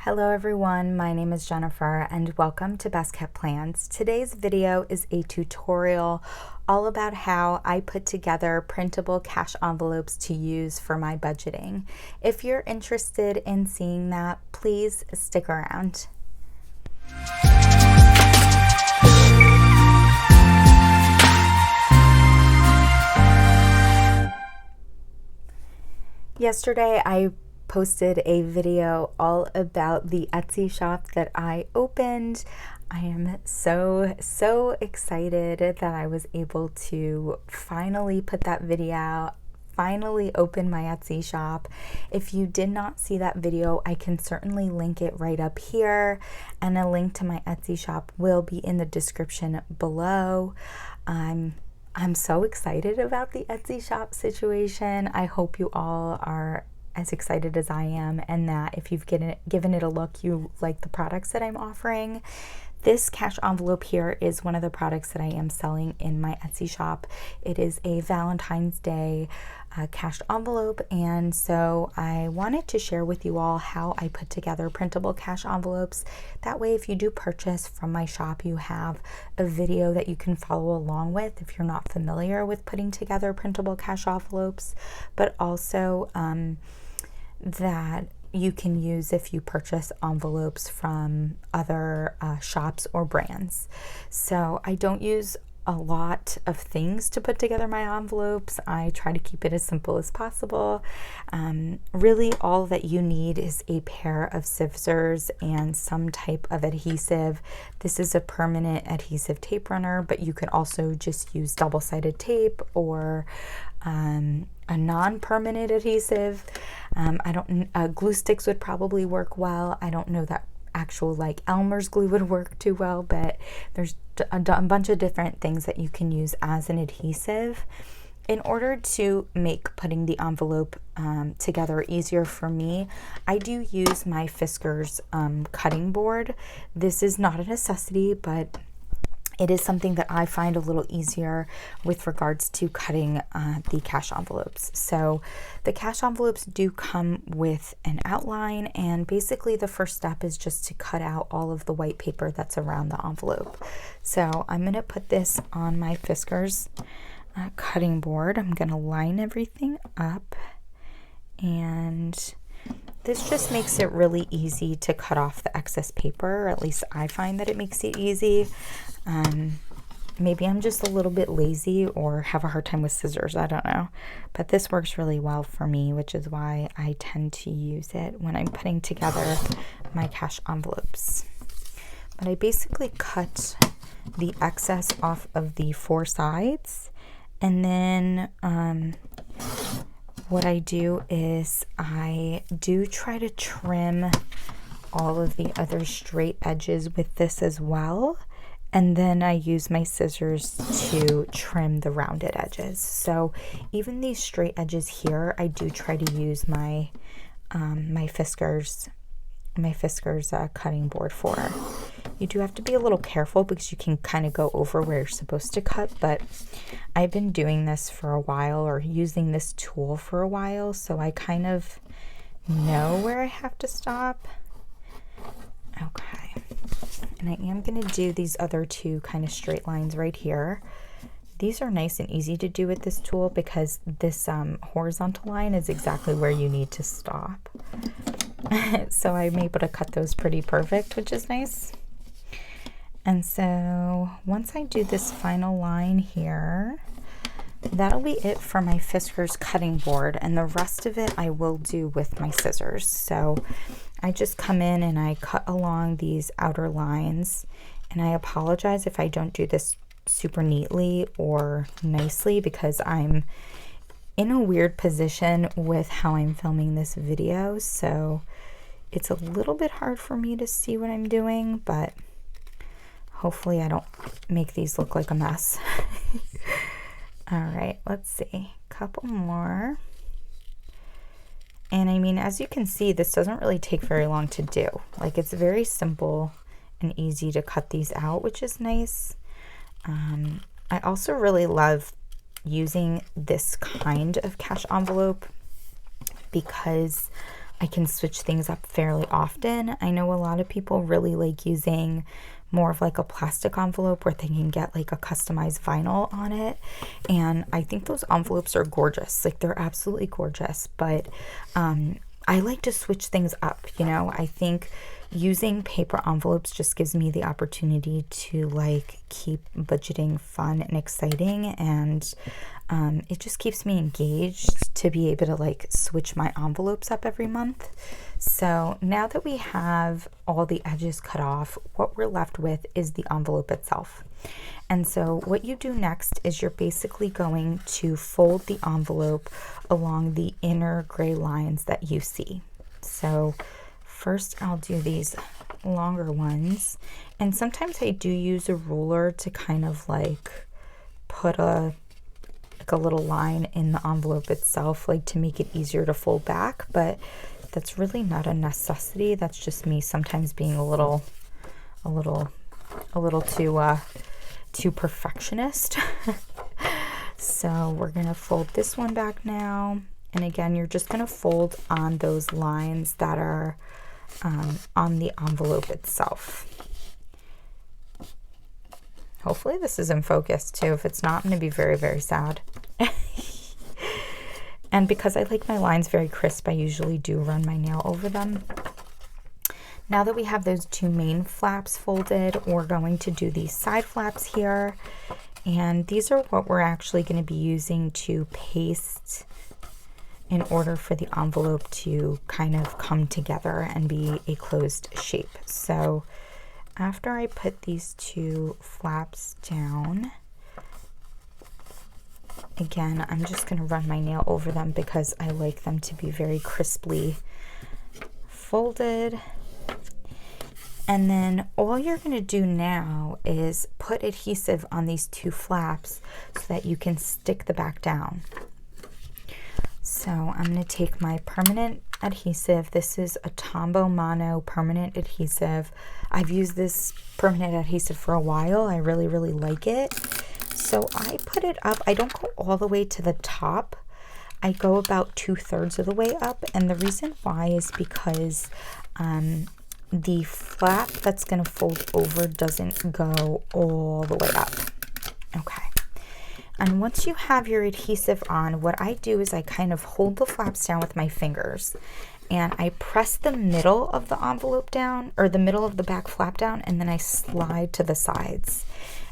Hello everyone, my name is Jennifer and welcome to Best Kept Plans. Today's video is a tutorial all about how I put together printable cash envelopes to use for my budgeting. If you're interested in seeing that, please stick around. Yesterday I posted a video all about the Etsy shop that I opened. I am so excited that I was able to finally put that video out, finally open my Etsy shop. If you did not see that video, I can certainly link it right up here, and a link to my Etsy shop will be in the description below. I'm so excited about the Etsy shop situation. I hope you all are as excited as I am, and that if you've given it a look, you like the products that I'm offering. This cash envelope here is one of the products that I am selling in my Etsy shop. It is a Valentine's Day cash envelope, and so I wanted to share with you all how I put together printable cash envelopes. That way, if you do purchase from my shop, you have a video that you can follow along with if you're not familiar with putting together printable cash envelopes, but also that you can use if you purchase envelopes from other shops or brands. So I don't use a lot of things to put together my envelopes. I try to keep it as simple as possible. Really all that you need is a pair of scissors and some type of adhesive. This is a permanent adhesive tape runner, but you can also just use double-sided tape or a non-permanent adhesive. Glue sticks would probably work well. I don't know that actual like Elmer's glue would work too well, but there's a bunch of different things that you can use as an adhesive. In order to make putting the envelope together easier for me, I do use my Fiskars cutting board. This is not a necessity, but it is something that I find a little easier with regards to cutting the cash envelopes. So the cash envelopes do come with an outline, and basically the first step is just to cut out all of the white paper that's around the envelope. So I'm going to put this on my Fiskars cutting board. I'm going to line everything up, and this just makes it really easy to cut off the excess paper. At least I find that it makes it easy. Maybe I'm just a little bit lazy or have a hard time with scissors. I don't know. But this works really well for me, which is why I tend to use it when I'm putting together my cash envelopes. But I basically cut the excess off of the four sides, and then what I do is I do try to trim all of the other straight edges with this as well. And then I use my scissors to trim the rounded edges. So even these straight edges here, I do try to use my my Fiskars cutting board for. You do have to be a little careful because you can kind of go over where you're supposed to cut, but I've been doing this for a while, or using this tool for a while, so I kind of know where I have to stop. Okay, and I am going to do these other two kind of straight lines right here. These are nice and easy to do with this tool because this horizontal line is exactly where you need to stop. So I'm able to cut those pretty perfect, which is nice. And so once I do this final line here, that'll be it for my Fiskars cutting board, and the rest of it I will do with my scissors. So I just come in and I cut along these outer lines, and I apologize if I don't do this super neatly or nicely because I'm in a weird position with how I'm filming this video, so it's a little bit hard for me to see what I'm doing, but hopefully I don't make these look like a mess. All right, let's see, a couple more. And I mean, as you can see, this doesn't really take very long to do. Like, it's very simple and easy to cut these out, which is nice. I also really love using this kind of cash envelope because I can switch things up fairly often. I know a lot of people really like using more of like a plastic envelope where they can get like a customized vinyl on it, and I think those envelopes are gorgeous. Like, they're absolutely gorgeous, but I like to switch things up, you know. I think using paper envelopes just gives me the opportunity to like keep budgeting fun and exciting, and it just keeps me engaged to be able to like switch my envelopes up every month. So now that we have all the edges cut off, what we're left with is the envelope itself. And so what you do next is you're basically going to fold the envelope along the inner gray lines that you see. So first I'll do these longer ones, and sometimes I do use a ruler to kind of like put a little line in the envelope itself, like to make it easier to fold back, but that's really not a necessity. That's just me sometimes being a little too perfectionist. So we're gonna fold this one back now, and again, you're just gonna fold on those lines that are on the envelope itself. Hopefully this is in focus too. If it's not, I'm gonna be very, very sad. And because I like my lines very crisp, I usually do run my nail over them. Now that we have those two main flaps folded, we're going to do these side flaps here. And these are what we're actually going to be using to paste in order for the envelope to kind of come together and be a closed shape. So after I put these two flaps down, again, I'm just going to run my nail over them because I like them to be very crisply folded. And then all you're going to do now is put adhesive on these two flaps so that you can stick the back down. So I'm going to take my permanent adhesive. This is a Tombow Mono permanent adhesive. I've used this permanent adhesive for a while. I really, really like it. So I put it up. I don't go all the way to the top. I go about 2/3 of the way up. And the reason why is because the flap that's going to fold over doesn't go all the way up. Okay. And once you have your adhesive on, what I do is I kind of hold the flaps down with my fingers, and I press the middle of the envelope down, or the middle of the back flap down, and then I slide to the sides.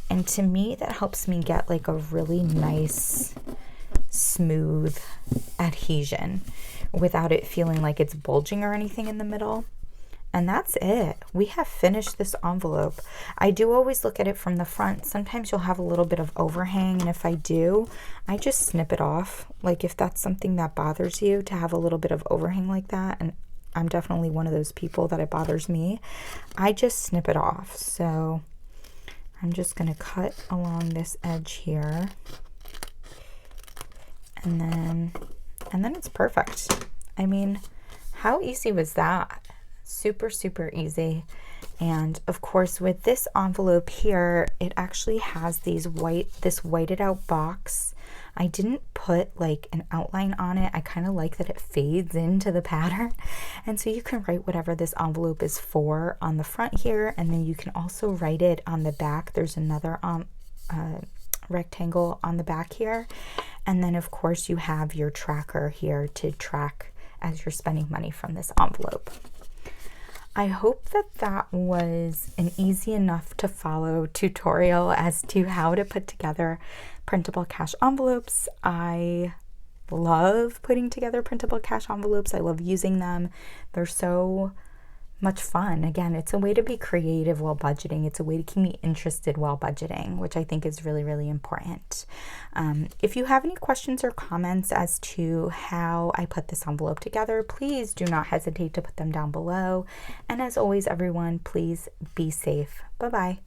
And to me, that helps me get like a really nice, smooth adhesion without it feeling like it's bulging or anything in the middle. And that's it. We have finished this envelope. I do always look at it from the front. Sometimes you'll have a little bit of overhang, and if I do, I just snip it off. Like, if that's something that bothers you, to have a little bit of overhang like that, and I'm definitely one of those people that it bothers me, I just snip it off. So I'm just going to cut along this edge here, and then it's perfect. I mean, how easy was that? Super, super easy. And of course, with this envelope here, it actually has this whited out box. I didn't put like an outline on it. I kind of like that it fades into the pattern. And so you can write whatever this envelope is for on the front here, and then you can also write it on the back. There's another rectangle on the back here. And then of course you have your tracker here to track as you're spending money from this envelope. I hope that was an easy enough to follow tutorial as to how to put together printable cash envelopes. I love putting together printable cash envelopes. I love using them. They're so much fun. Again, it's a way to be creative while budgeting. It's a way to keep me interested while budgeting, which I think is really, really important. If you have any questions or comments as to how I put this envelope together, please do not hesitate to put them down below. And as always, everyone, please be safe. Bye-bye.